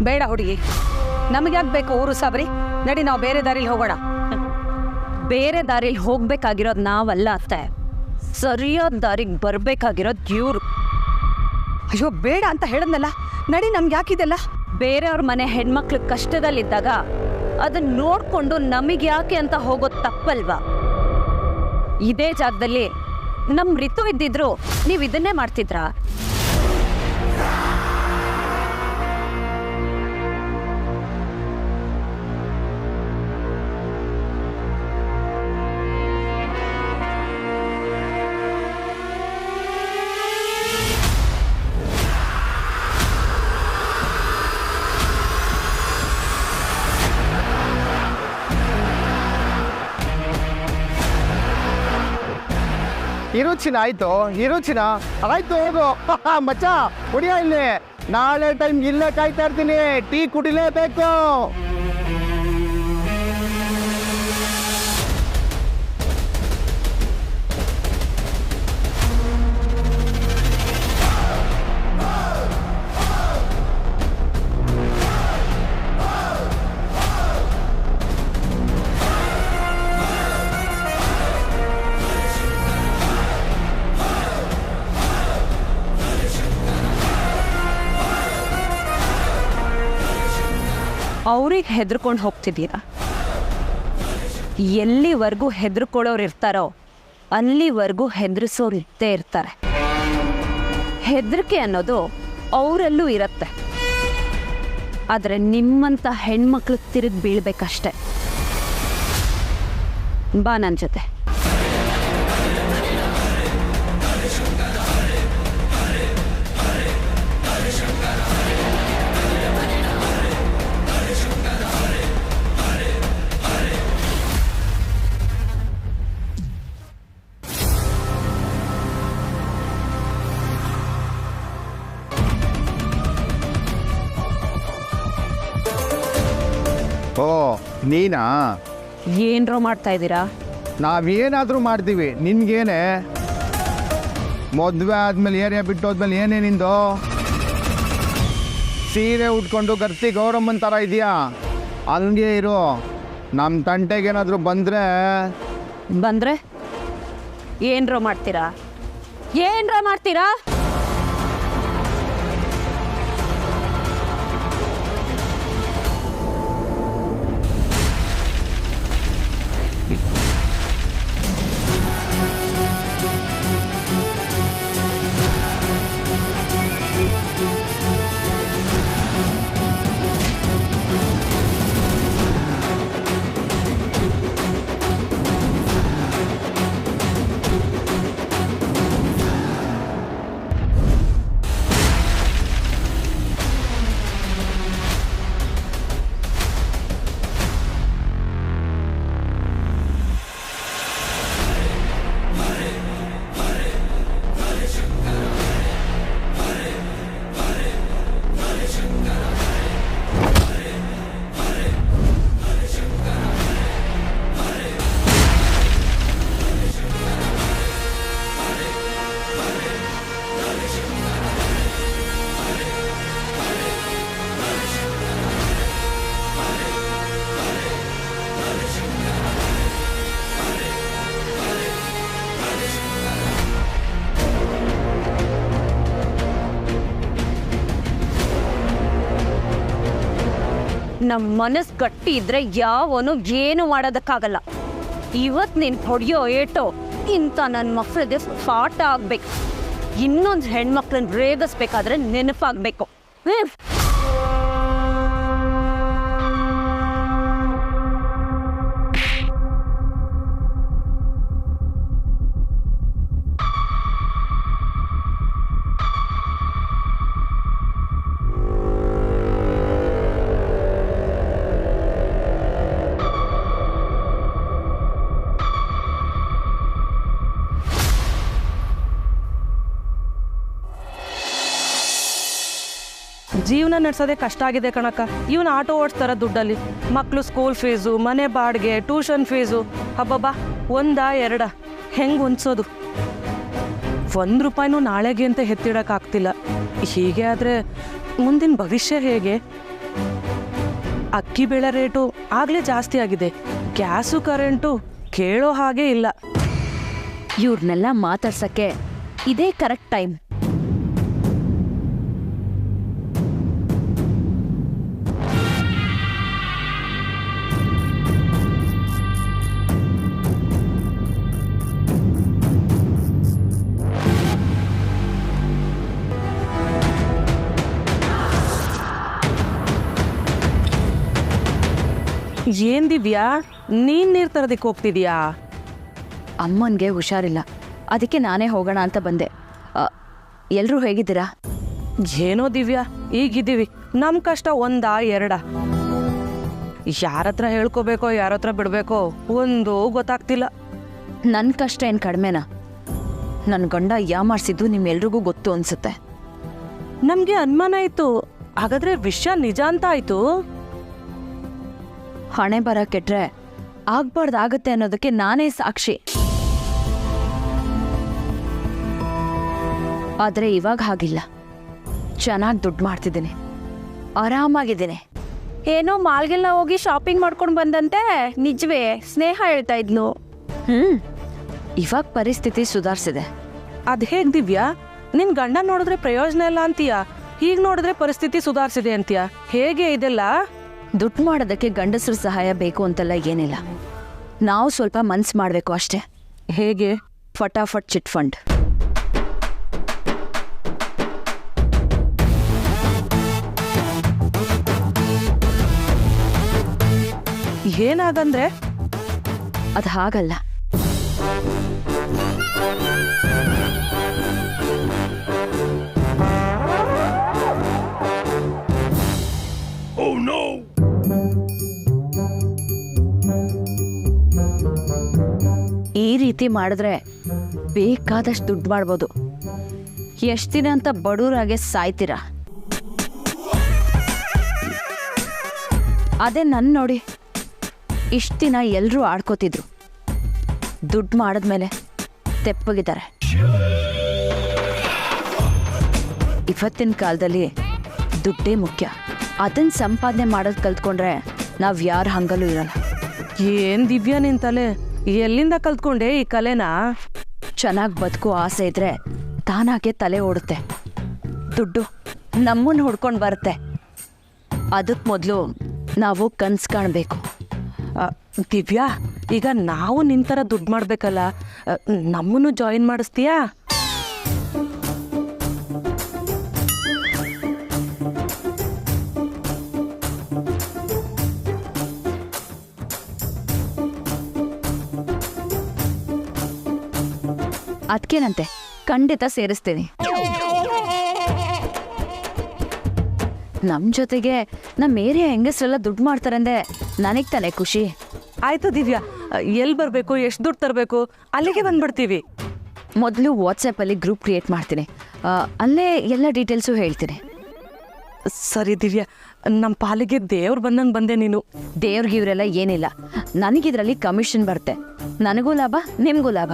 ಬೇಡ ಹುಡುಗಿ, ನಮಗೆ ಯಾಕೆ ಬೇಕು ಊರು ಸಾಬರಿ? ನಡಿ, ನಾವು ಬೇರೆ ದಾರಿಲಿ ಹೋಗೋಣ. ಬೇರೆ ದಾರಿಲಿ ಹೋಗ್ಬೇಕಾಗಿರೋದು ನಾವಲ್ಲ ಅತ್ತೆ, ಸರಿಯಾದ ದಾರಿಗೆ ಬರಬೇಕಾಗಿರೋದು ಇವ್ರು. ಅಯ್ಯೋ ಬೇಡ ಅಂತ ಹೇಳದ್ನಲ್ಲ, ನಡಿ, ನಮ್ಗೆ ಯಾಕಿದೆಲ್ಲ? ಬೇರೆಯವ್ರ ಮನೆ ಹೆಣ್ಮಕ್ಳು ಕಷ್ಟದಲ್ಲಿದ್ದಾಗ ಅದನ್ನ ನೋಡ್ಕೊಂಡು ನಮಗೆ ಯಾಕೆ ಅಂತ ಹೋಗೋದು ತಪ್ಪಲ್ವಾ? ಇದೇ ಜಾಗದಲ್ಲಿ ನಮ್ಮ ಋತು ಇದ್ದಿದ್ರು ನೀವು ಇದನ್ನೇ ಮಾಡ್ತಿದ್ರಾ? ಇರುಚಿನ ಆಯ್ತು, ಇರುಚಿನ ಆಯ್ತು, ಹೋಗು ಮಚ್ಚ ಕುಡಿಯ ಇಲ್ಲಿ. ನಾಳೆ ಟೈಮ್ ಇಲ್ಲೇ ಕಾಯ್ತಾ ಇರ್ತೀನಿ, ಟೀ ಕುಡಿಲೇಬೇಕು. ಅವ್ರಿಗೆ ಹೆದರ್ಕೊಂಡು ಹೋಗ್ತಿದ್ದೀರಾ? ಎಲ್ಲಿವರೆಗೂ ಹೆದರ್ಕೊಳ್ಳೋರು ಇರ್ತಾರೋ ಅಲ್ಲಿವರೆಗೂ ಹೆದರಿಸೋರು ಇದ್ದೇ ಇರ್ತಾರೆ. ಹೆದರಿಕೆ ಅನ್ನೋದು ಅವರಲ್ಲೂ ಇರುತ್ತೆ, ಆದರೆ ನಿಮ್ಮಂಥ ಹೆಣ್ಮಕ್ಳು ತಿರುಗಿ ಬೀಳ್ಬೇಕಷ್ಟೆ. ಬಾ ನನ್ನ ಜೊತೆ. ಓ ನೀನಾ? ಏನ್ರೋ ಮಾಡ್ತಾ ಇದ್ದೀರಾ? ನಾವೇನಾದರೂ ಮಾಡ್ತೀವಿ, ನಿನ್ಗೇನೆ? ಮದುವೆ ಆದ್ಮೇಲೆ ಏರಿಯಾ ಬಿಟ್ಟು ಹೋದ್ಮೇಲೆ ಏನೇ ನಿಂದು? ಸೀರೆ ಉಟ್ಕೊಂಡು ಗರ್ತಿ ಗೌರಮ್ಮನ ಥರ ಇದೆಯಾ? ಹಂಗೆ ಇರು. ನಮ್ಮ ತಂಟೆಗೇನಾದರೂ ಬಂದರೆ ಏನ್ರೋ ಮಾಡ್ತೀರಾ? ಏನ್ರೋ ಮಾಡ್ತೀರಾ? ನಮ್ಮ ಮನಸ್ಸು ಗಟ್ಟಿ ಇದ್ರೆ ಯಾವನು ಏನು ಮಾಡೋದಕ್ಕಾಗಲ್ಲ. ಇವತ್ತು ನೀನು ಹೊಡೆಯೋ ಏಟೋ ಇಂಥ ನನ್ನ ಮಕ್ಕಳಿಗೆ ಪಾಠ ಆಗ್ಬೇಕು. ಇನ್ನೊಂದು ಹೆಣ್ಮಕ್ಳನ್ನ ರೇಗಿಸ್ಬೇಕಾದ್ರೆ ನೆನಪಾಗಬೇಕು. ಜೀವನ ನಡೆಸೋದೇ ಕಷ್ಟ ಆಗಿದೆ ಕಣಕ್ಕ. ಇವನು ಆಟೋ ಓಡಿಸ್ತಾರ ದುಡ್ಡಲ್ಲಿ. ಮಕ್ಕಳು ಸ್ಕೂಲ್ ಫೀಸು, ಮನೆ ಬಾಡಿಗೆ, ಟ್ಯೂಷನ್ ಫೀಸು, ಹಬ್ಬಬ್ಬಾ ಒಂದ ಎರಡ ಹೆಂಗೆ ಹೊಂದ್ಸೋದು? ₹1 ನಾಳೆಗೆ ಅಂತ ಎತ್ತಿಡೋಕ್ಕಾಗ್ತಿಲ್ಲ. ಹೀಗೆ ಆದರೆ ಮುಂದಿನ ಭವಿಷ್ಯ ಹೇಗೆ? ಅಕ್ಕಿ ಬೇಳೆ ರೇಟು ಆಗಲೇ ಜಾಸ್ತಿ ಆಗಿದೆ, ಗ್ಯಾಸು ಕರೆಂಟು ಕೇಳೋ ಹಾಗೆ ಇಲ್ಲ. ಇವ್ರನ್ನೆಲ್ಲ ಮಾತಾಡ್ಸಕ್ಕೆ ಇದೇ ಕರೆಕ್ಟ್ ಟೈಮ್. ಏನ್ ದಿವ್ಯಾ, ನೀನ್ ನೀರ್ ತರದಕ್ಕೆ ಹೋಗ್ತಿದ್ಯಾ? ಅಮ್ಮನಿಗೆ ಹುಷಾರಿಲ್ಲ, ಅದಕ್ಕೆ ನಾನೇ ಹೋಗೋಣ ಅಂತ ಬಂದೆ. ಎಲ್ಲರೂ ಹೇಗಿದ್ದೀರಾ? ಏನೋ ದಿವ್ಯಾ, ಈಗಿದ್ದೀವಿ. ನಮ್ಮ ಕಷ್ಟ ಒಂದಾ ಎರಡಾ? ಯಾರತ್ರ ಹೇಳ್ಕೋಬೇಕೋ ಯಾರತ್ರ ಬಿಡ್ಬೇಕೋ ಒಂದು ಗೊತ್ತಾಗ್ತಿಲ್ಲ. ನನ್ನ ಕಷ್ಟ ಏನು ಕಡಿಮೆನಾ? ನನ್ನ ಗಂಡ ಯಾಮಾರಿಸಿದ್ದು ನಿಮ್ಮೆಲ್ರಿಗೂ ಗೊತ್ತು ಅನ್ಸುತ್ತೆ. ನಮ್ಗೆ ಅನುಮಾನ ಆಯ್ತು, ಹಾಗಾದ್ರೆ ವಿಷಯ ನಿಜ ಅಂತ ಆಯ್ತು. ಹಣೆ ಬರ ಕೆಟ್ರೆ ಆಗ್ಬಾರ್ದಾಗತ್ತೆ ಅನ್ನೋದಕ್ಕೆ ನಾನೇ ಸಾಕ್ಷಿ. ಆದರೆ ಇವಾಗ ಹಾಗಿಲ್ಲ. ಚೆನ್ನಾಗಿ ದುಡ್ಡು ಮಾಡ್ತಿದ್ದೀನಿ, ಆರಾಮಾಗಿದ್ದೀನಿ. ಏನೋ ಮಾಲ್ಗೆಲ್ಲ ಹೋಗಿ ಶಾಪಿಂಗ್ ಮಾಡ್ಕೊಂಡು ಬಂದಂತೆ, ನಿಜವೇ ಸ್ನೇಹ ಹೇಳ್ತಾ ಇದ್ಲು. ಇವಾಗ ಪರಿಸ್ಥಿತಿ ಸುಧಾರಿಸಿದೆ. ಅದ್ ಹೇಗ್ ದಿವ್ಯಾ? ನಿನ್ ಗಂಡ ನೋಡಿದ್ರೆ ಪ್ರಯೋಜನ ಇಲ್ಲ ಅಂತೀಯ, ಹೀಗ್ ನೋಡಿದ್ರೆ ಪರಿಸ್ಥಿತಿ ಸುಧಾರಿಸಿದೆ ಅಂತೀಯ, ಹೇಗೆ ಇದೆಲ್ಲ? ದುಡ್ಡು ಮಾಡೋದಕ್ಕೆ ಗಂಡಸರ ಸಹಾಯ ಬೇಕು ಅಂತೆಲ್ಲ ಏನಿಲ್ಲ, ನಾವು ಸ್ವಲ್ಪ ಮನ್ಸು ಮಾಡಬೇಕು ಅಷ್ಟೇ. ಹೇಗೆ? ಫಟಾಫಟ್ ಚಿಟ್ ಫಂಡ್. ಏನಾಗಂದ್ರೆ? ಅದು ಹಾಗಲ್ಲ. ಈ ರೀತಿ ಮಾಡಿದ್ರೆ ಬೇಕಾದಷ್ಟು ದುಡ್ಡು ಮಾಡ್ಬೋದು. ಎಷ್ಟು ದಿನ ಅಂತ ಬಡವರಾಗೆ ಸಾಯ್ತೀರಾ? ಅದೇ ನನ್ನ ನೋಡಿ, ಇಷ್ಟು ದಿನ ಎಲ್ಲರೂ ಆಡ್ಕೋತಿದ್ರು, ದುಡ್ಡು ಮಾಡಿದ್ಮೇಲೆ ತೆಪ್ಪಗಿದ್ದಾರೆ. ಇವತ್ತಿನ ಕಾಲದಲ್ಲಿ ದುಡ್ಡೇ ಮುಖ್ಯ. ಅದನ್ನ ಸಂಪಾದನೆ ಮಾಡೋದು ಕಲ್ತ್ಕೊಂಡ್ರೆ ನಾವು ಯಾರು ಹಂಗಲ್ಲೂ ಇರಲ್ಲ. ಏನ್ ದಿವ್ಯಾ ನಿನ್ ತಲೆ, ಎಲ್ಲಿಂದ ಕಲ್ತ್ಕೊಂಡೆ ಈ ಕಲೆನಾ? ಚೆನ್ನಾಗಿ ಬದುಕೋ ಆಸೆ ಇದ್ರೆ ತಾನಾಗೆ ತಲೆ ಓಡುತ್ತೆ, ದುಡ್ಡು ನಮ್ಮನ್ನು ಹುಡ್ಕೊಂಡು ಬರುತ್ತೆ. ಅದಕ್ಕೆ ಮೊದಲು ನಾವು ಕನ್ಸು ಕಾಣಬೇಕು. ದಿವ್ಯಾ, ಈಗ ನಾವು ನಿಂತರ ದುಡ್ಡು ಮಾಡ್ಬೇಕಲ್ಲ, ನಮ್ಮನ್ನು ಜಾಯಿನ್ ಮಾಡಿಸ್ತೀಯಾ? ಅದಕ್ಕೇನಂತೆ, ಖಂಡಿತ ಸೇರಿಸ್ತೀನಿ. ನಮ್ಮ ಜೊತೆಗೆ ನಮ್ಮ ಏರಿಯಾ ಹೆಂಗಸ್ರೆಲ್ಲ ದುಡ್ಡು ಮಾಡ್ತಾರಂದ್ರೆ ನನಗೆ ತಾನೇ ಖುಷಿ. ಆಯ್ತು ದಿವ್ಯಾ, ಎಲ್ಲಿ ಬರಬೇಕು, ಎಷ್ಟು ದುಡ್ಡು ತರಬೇಕು, ಅಲ್ಲಿಗೆ ಬಂದ್ಬಿಡ್ತೀವಿ. ಮೊದಲು ವಾಟ್ಸಪ್ಪಲ್ಲಿ ಗ್ರೂಪ್ ಕ್ರಿಯೇಟ್ ಮಾಡ್ತೀನಿ, ಅಲ್ಲೇ ಎಲ್ಲ ಡೀಟೇಲ್ಸು ಹೇಳ್ತೀನಿ. ಸರಿ ದಿವ್ಯಾ, ನಮ್ಮ ಪಾಲಿಗೆ ದೇವ್ರು ಬಂದಂಗೆ ಬಂದೆ ನೀನು. ದೇವ್ರಿಗಿವ್ರೆಲ್ಲ ಏನಿಲ್ಲ, ನನಗಿದ್ರಲ್ಲಿ ಕಮಿಷನ್ ಬರುತ್ತೆ. ನನಗೂ ಲಾಭ, ನಿಮಗೂ ಲಾಭ.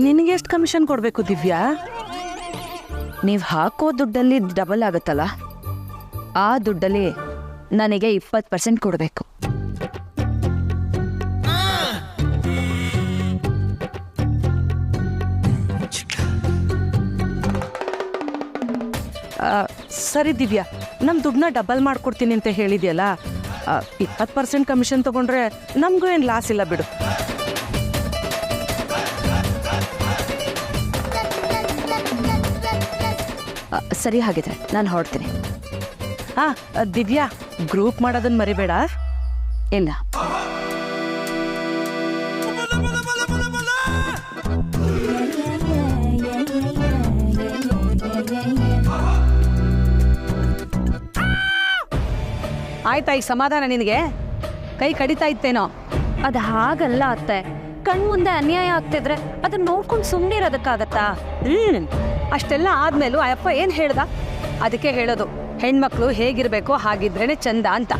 ನಿನಗೆ ಎಷ್ಟು ಕಮಿಷನ್ ಕೊಡಬೇಕು ದಿವ್ಯಾ? ನೀವು ಹಾಕೋ ದುಡ್ಡಲ್ಲಿ ಡಬಲ್ ಆಗುತ್ತಲ್ಲ, ಆ ದುಡ್ಡಲ್ಲಿ ನನಗೆ 20% ಕೊಡಬೇಕು. ಸರಿ ದಿವ್ಯಾ, ನಮ್ಮ ದುಡ್ಡನ್ನ ಡಬಲ್ ಮಾಡ್ಕೊಡ್ತೀನಿ ಅಂತ ಹೇಳಿದ್ಯಲ್ಲ, 20% ಕಮಿಷನ್ ತೊಗೊಂಡ್ರೆ ನಮಗೂ ಏನು ಲಾಸ್ ಇಲ್ಲ ಬಿಡು. ಸರಿ, ಹಾಗಿದ್ರೆ ನಾನು ಹೊರಡ್ತೀನಿ. ದಿವ್ಯಾ, ಗ್ರೂಪ್ ಮಾಡೋದನ್ನ ಮರಿಬೇಡ. ಇಲ್ಲ, ಆಯ್ತಾ ಈಗ ಸಮಾಧಾನ ನಿನಗೆ? ಕೈ ಕಡಿತಾ ಇತ್ತೇನೋ? ಅದು ಹಾಗಲ್ಲ ಅತ್ತೆ. ಕಣ್ಮುಂದೆ ಅನ್ಯಾಯ ಆಗ್ತಿದ್ರೆ ಅದನ್ನ ನೋಡ್ಕೊಂಡು ಸುಮ್ಮನೆ ಇರೋದಕ್ಕಾಗತ್ತಾ? ಅಷ್ಟೆಲ್ಲ ಆದ್ಮೇಲೂ ಅಯ್ಯಪ್ಪ ಏನು ಹೇಳ್ದ? ಅದಕ್ಕೆ ಹೇಳೋದು, ಹೆಣ್ಮಕ್ಳು ಹೇಗಿರ್ಬೇಕೋ ಹಾಗಿದ್ರೇನೆ ಚಂದ ಅಂತ.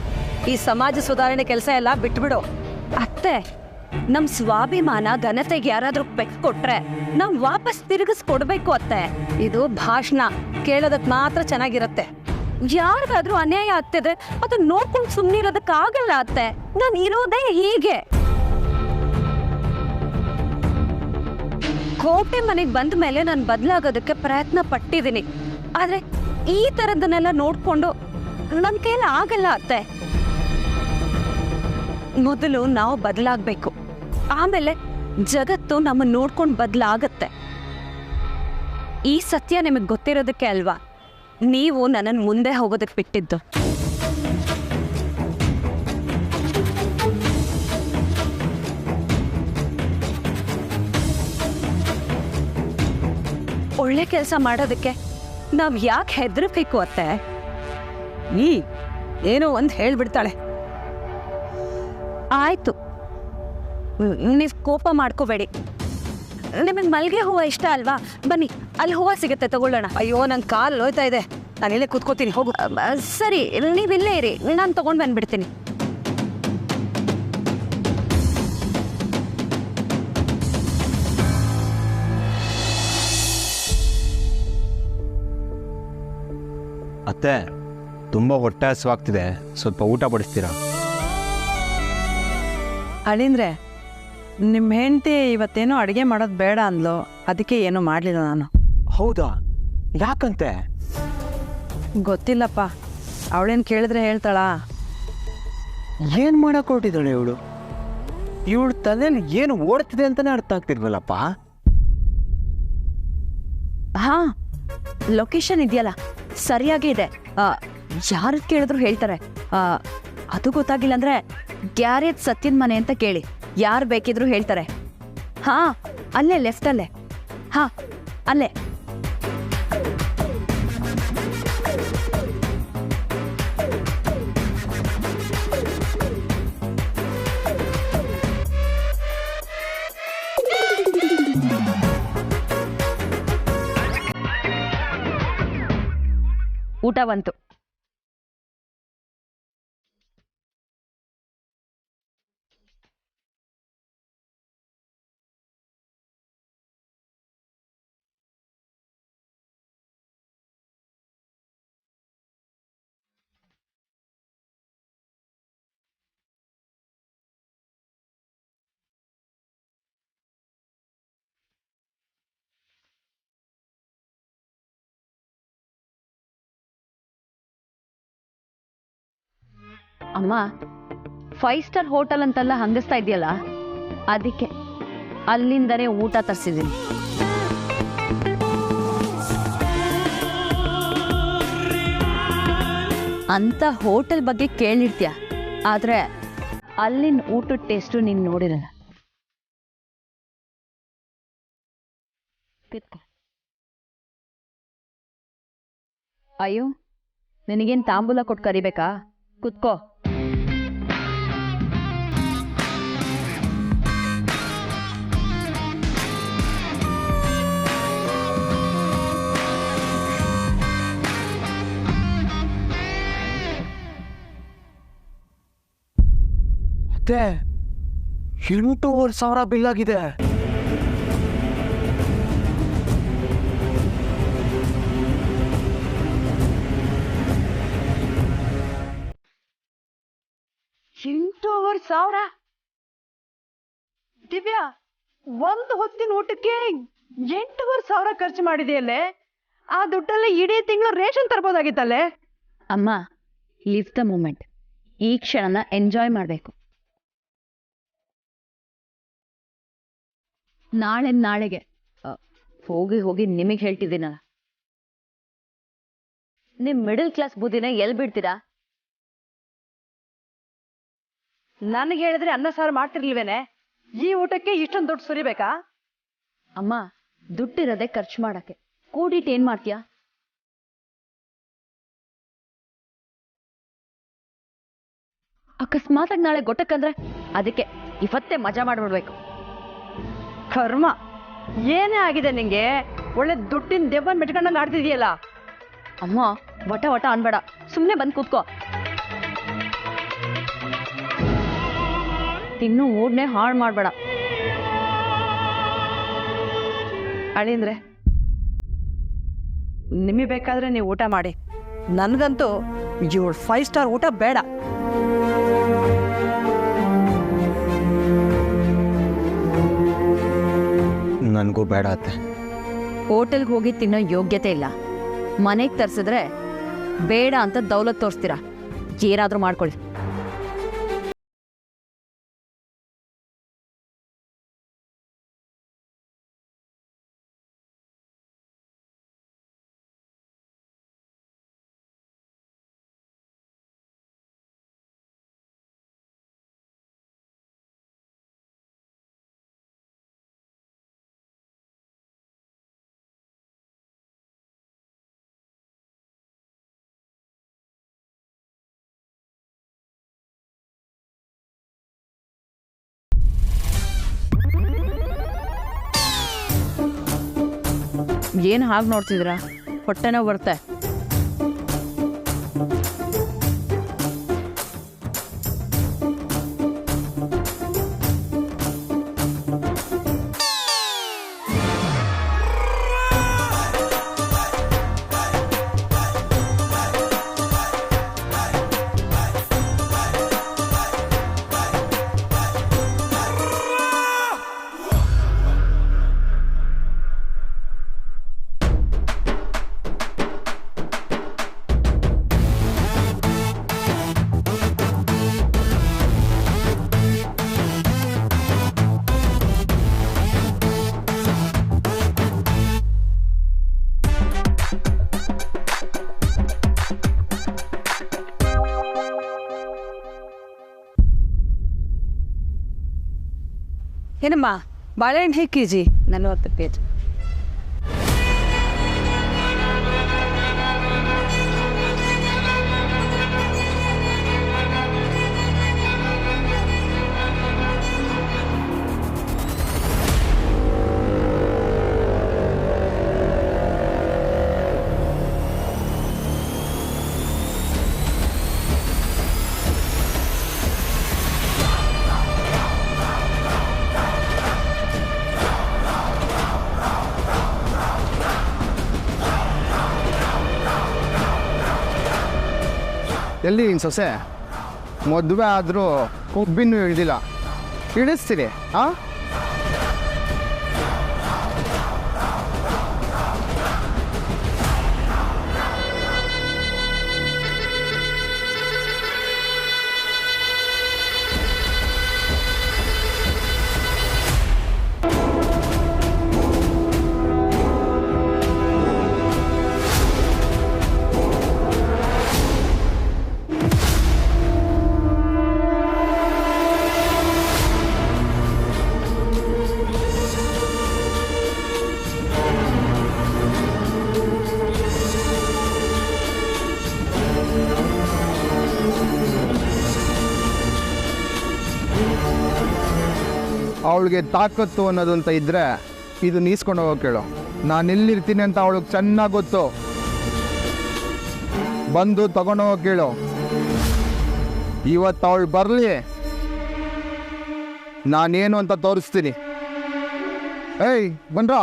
ಈ ಸಮಾಜ ಸುಧಾರಣೆ ಕೆಲಸ ಎಲ್ಲ ಬಿಟ್ಬಿಡು. ಅತ್ತೆ, ನಮ್ ಸ್ವಾಭಿಮಾನ ಘನತೆಗೆ ಯಾರಾದ್ರೂ ಪೆಟ್ಟು ಕೊಟ್ರೆ ನಾವ್ ವಾಪಸ್ ತಿರುಗಿಸ್ಕೊಡ್ಬೇಕು ಅತ್ತೆ. ಇದು ಭಾಷಣ ಕೇಳೋದಕ್ಕೆ ಮಾತ್ರ ಚೆನ್ನಾಗಿರುತ್ತೆ. ಯಾರಿಗಾದ್ರೂ ಅನ್ಯಾಯ ಆಗ್ತಿದೆ ಅದನ್ನ ನೋಡ್ಕೊಂಡು ಸುಮ್ಮನಿರೋದಕ್ಕಾಗಲ್ಲ ಅತ್ತೆ. ನಾನು ಇರೋದೇ ಹೀಗೆ. ಕೋಟೆ ಮನೆಗೆ ಬಂದ ಮೇಲೆ ನಾನು ಬದಲಾಗೋದಕ್ಕೆ ಪ್ರಯತ್ನ ಪಟ್ಟಿದ್ದೀನಿ. ಆದ್ರೆ ಈ ಥರದನ್ನೆಲ್ಲ ನೋಡ್ಕೊಂಡು ನನ್ನ ಕೈಯಲ್ಲಿ ಆಗಲ್ಲ ಅತ್ತೆ. ಮೊದಲು ನಾವು ಬದಲಾಗಬೇಕು, ಆಮೇಲೆ ಜಗತ್ತು ನಮ್ಮನ್ನು ನೋಡ್ಕೊಂಡು ಬದಲಾಗತ್ತೆ. ಈ ಸತ್ಯ ನಿಮಗೆ ಗೊತ್ತಿರೋದಕ್ಕೆ ಅಲ್ವಾ ನೀವು ನನ್ನನ್ನು ಮುಂದೆ ಹೋಗೋದಕ್ಕೆ ಬಿಟ್ಟಿದ್ದು. ಒಳ್ಳೆ ಕೆಲಸ ಮಾಡೋದಕ್ಕೆ ನಾವು ಯಾಕೆ ಹೆದರ್ಬೇಕು ಅತ್ತೆ? ಏನೋ ಒಂದು ಹೇಳ್ಬಿಡ್ತಾಳೆ. ಆಯ್ತು, ನೀವು ಕೋಪ ಮಾಡ್ಕೋಬೇಡಿ. ನಿಮಗೆ ಮಲ್ಲಿಗೆ ಹೂವು ಇಷ್ಟ ಅಲ್ವಾ? ಬನ್ನಿ, ಅಲ್ಲಿ ಹೂವು ಸಿಗುತ್ತೆ, ತಗೊಳ್ಳೋಣ. ಅಯ್ಯೋ ನನ್ನ ಕಾಲು ಹೋಯ್ತಾ ಇದೆ, ನಾನು ಇಲ್ಲೇ ಕೂತ್ಕೋತೀನಿ, ಹೋಗು. ಸರಿ, ನೀವಿಲ್ಲೇ ಇರಿ, ನಾನು ತಗೊಂಡು ಬಂದ್ಬಿಡ್ತೀನಿ. ಅತ್ತೆ, ತುಂಬ ಹೊಟ್ಟೆ ಹಸಿವಾಗ್ತಿದೆ, ಸ್ವಲ್ಪ ಊಟ ಬಡಿಸ್ತೀರಾ? ಅಳಿಂದ್ರೆ ನಿಮ್ಮ ಹೆಂಡತಿ ಇವತ್ತೇನೋ ಅಡುಗೆ ಮಾಡೋದು ಬೇಡ ಅಂದ್ಲು, ಅದಕ್ಕೆ ಏನೂ ಮಾಡಲಿಲ್ಲ ನಾನು. ಹೌದಾ? ಯಾಕಂತೆ? ಗೊತ್ತಿಲ್ಲಪ್ಪ, ಅವಳೇನು ಕೇಳಿದ್ರೆ ಹೇಳ್ತಾಳಾ? ಏನು ಮಾಡಕ್ಕೆ ಹೊರಟಿದ್ದಾಳೆ ಇವಳು? ಇವಳು ತಲೆಯಲ್ಲಿ ಏನು ಓಡ್ತಿದೆ ಅಂತಲೇ ಅರ್ಥ ಆಗ್ತಿಲ್ವಲ್ಲಪ್ಪ. ಹಾಂ, ಲೊಕೇಶನ್ ಇದೆಯಲ್ಲ ಸರಿಯಾಗಿ ಇದೆ. ಯಾರು ಕೇಳಿದ್ರು ಹೇಳ್ತಾರೆ. ಅದು ಗೊತ್ತಾಗಿಲ್ಲ ಅಂದರೆ ಗ್ಯಾರೇಜ್ ಸತ್ಯನ ಮನೆ ಅಂತ ಕೇಳಿ, ಯಾರು ಬೇಕಿದ್ರು ಹೇಳ್ತಾರೆ. ಹಾಂ, ಅಲ್ಲೇ ಲೆಫ್ಟಲ್ಲೇ. ಹಾಂ, ಅಲ್ಲೇ. ಊಟ ಬಂತು. ಅಮ್ಮ, 5 ಸ್ಟಾರ್ ಹೋಟೆಲ್ ಅಂತೆಲ್ಲ ಹಂಗಿಸ್ತಾ ಇದೆಯಲ್ಲ, ಅದಕ್ಕೆ ಅಲ್ಲಿಂದನೇ ಊಟ ತರಿಸಿದ್ದೀನಿ. ಅಂತ ಹೋಟೆಲ್ ಬಗ್ಗೆ ಕೇಳಿರ್ತೀಯ, ಆದ್ರೆ ಅಲ್ಲಿನ ಊಟದ ಟೇಸ್ಟು ನೀನು ನೋಡಿರಲ್ಲ. ಅಯ್ಯೋ, ನಿನಗೇನು ತಾಂಬೂಲ ಕೊಟ್ಟು ಕರಿಬೇಕಾ? ಕುತ್ಕೋ. ಅತ್ತೆ, 8,500 ಬಿಲ್ ಆಗಿದೆ. $8,500? ದಿವ್ಯಾ, ಒಂದು ಹೊತ್ತಿನ ಊಟಕ್ಕೆ 8,500 ಖರ್ಚು ಮಾಡಿದೆಯಲ್ಲೇ? ಆ ದುಡ್ಡಲ್ಲಿ ಇಡೀ ತಿಂಗಳು ರೇಷನ್ ತರ್ಬೋದಾಗಿತ್ತಲ್ಲೇ? ಅಮ್ಮ, ಲಿವ್ ದ ಮೂಮೆಂಟ್. ಈ ಕ್ಷಣನ ಎಂಜಾಯ್ ಮಾಡಬೇಕು. ನಾಳೆಗೆ ಹೋಗಿ ಹೋಗಿ ನಿಮಗೆ ಹೇಳ್ತಿದ್ದೀನಲ್ಲ, ನಿಮ್ಮ ಮಿಡಲ್ ಕ್ಲಾಸ್ ಬುದ್ಧಿನ ಎಲ್ಲಿ ಬಿಡ್ತೀರಾ? ನನಗೆ ಹೇಳಿದ್ರೆ ಅನ್ನ ಸಾರು ಮಾಡ್ತಿರ್ಲಿಲ್ವೇನೆ? ಈ ಊಟಕ್ಕೆ ಇಷ್ಟೊಂದು ದುಡ್ಡು ಸುರಿಬೇಕಾ? ಅಮ್ಮ, ದುಡ್ಡಿರೋದೆ ಖರ್ಚು ಮಾಡಕ್ಕೆ, ಕೂಡಿಟ್ಟು ಏನ್ ಮಾಡ್ತೀಯಾ? ಅಕಸ್ಮಾತಾಗಿ ನಾಳೆ ಗೊಟ್ಟಕ್ಕಂದ್ರೆ ಅದಕ್ಕೆ ಇವತ್ತೇ ಮಜಾ ಮಾಡ್ಬಿಡ್ಬೇಕು. ಕರ್ಮ, ಏನೇ ಆಗಿದೆ ನಿಂಗೆ? ಒಳ್ಳೆ ದುಡ್ಡಿನ ದೆವ್ವನ್ ಮೆಟ್ಕೊಂಡಂಗೆ ಆಡ್ತಿದೀಯಲ್ಲ. ಅಮ್ಮ, ವಟ ವಟ ಅನ್ಬೇಡ, ಸುಮ್ಮನೆ ಬಂದು ಕೂತ್ಕೋ. ತಿನ್ನು ಮೂಡ್ನೆ ಹಾಳು ಮಾಡಬೇಡ. ಅಳಿಂದ್ರೆ, ನಿಮಗೆ ಬೇಕಾದ್ರೆ ನೀವು ಊಟ ಮಾಡಿ, ನನಗಂತೂ ಇವಳು 5 ಸ್ಟಾರ್ ಊಟ ಬೇಡ. ನನಗೂ ಬೇಡ ಅತ್ತೆ. ಹೋಟೆಲ್ಗೆ ಹೋಗಿ ತಿನ್ನೋ ಯೋಗ್ಯತೆ ಇಲ್ಲ. ಮನೆಗೆ ತರಿಸಿದ್ರೆ ಬೇಡ ಅಂತ ದೌಲತ್ ತೋರಿಸ್ತೀರಾ. ಏನಾದರೂ ಮಾಡ್ಕೊಳ್ಳಿ. ಏನು ಹಾಗೆ ನೋಡ್ತಿದ್ದೀರಾ? ಹೊಟ್ಟೆನೋ ಬರುತ್ತೆ. ಏನಮ್ಮ ಬಾಳೆಹಣ್ಣು ಹೇಗೆ ಕೆ ಜಿ? 40 ಪೇಜ್. ಎಲ್ಲಿ ನಿನ್ನ ಸೊಸೆ? ಮದುವೆ ಆದರೂ ಕೊಬ್ಬಿನ್ನೂ ಹಿಡ್ದಿಲ್ಲ. ಹಿಡಿಸ್ತೀನಿ ಹಾಂ? ಅವಳಿಗೆ ತಾಕತ್ತು ಅನ್ನೋದು ಅಂತ ಇದ್ದರೆ ಇದು ನೀಸ್ಕೊಂಡು ಹೋಗೋ ಕೇಳು. ನಾನು ಎಲ್ಲಿರ್ತೀನಿ ಅಂತ ಅವಳಿಗೆ ಚೆನ್ನಾಗಿ ಗೊತ್ತು. ಬಂದು ತಗೊಂಡೋಗೋ ಕೇಳು. ಇವತ್ತು ಅವಳು ಬರಲಿ, ನಾನೇನು ಅಂತ ತೋರಿಸ್ತೀನಿ. ಏಯ್ ಬನ್ರ.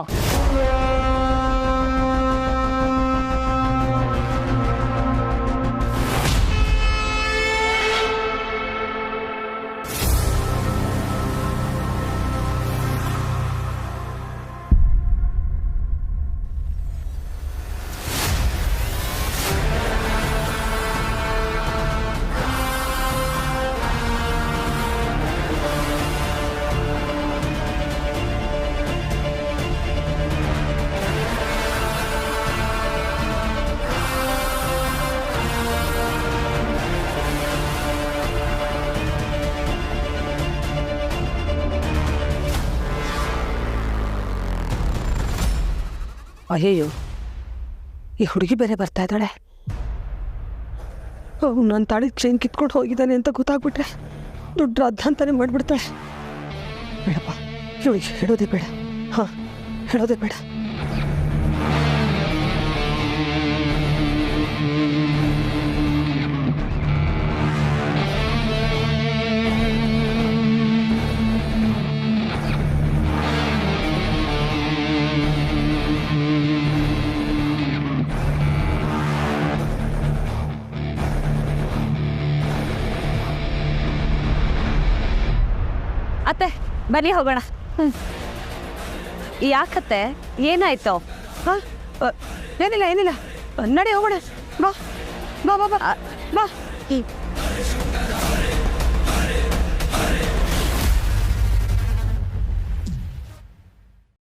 ಅಯ್ಯಯ್ಯೋ, ಈ ಹುಡುಗಿ ಬೇರೆ ಬರ್ತಾ ಇದ್ದಾಳೆ. ನನ್ನ ತಾಳಿ ಚೈನ್ ಕಿತ್ಕೊಂಡು ಹೋಗಿದ್ದಾನೆ ಅಂತ ಗೊತ್ತಾಗ್ಬಿಟ್ರೆ ದುಡ್ಡು ಅದಂತಾನೆ ಮಾಡಿಬಿಡ್ತಾಳೆ. ಬೇಡಪ್ಪ, ಇವಳಿಗೆ ಹೇಳೋದೇ ಬೇಡ. ಹಾಂ, ಹೇಳೋದೇ ಬೇಡ. ಬನ್ನಿ ಹೋಗೋಣ. ಯಾಕತ್ತೆ ಏನಾಯ್ತು? ಹಾಂ ಏನಿಲ್ಲ ನಡಿ ಹೋಗೋಣ ಬಾ ಬಾ ಬಾ ಬಾ ಬಾ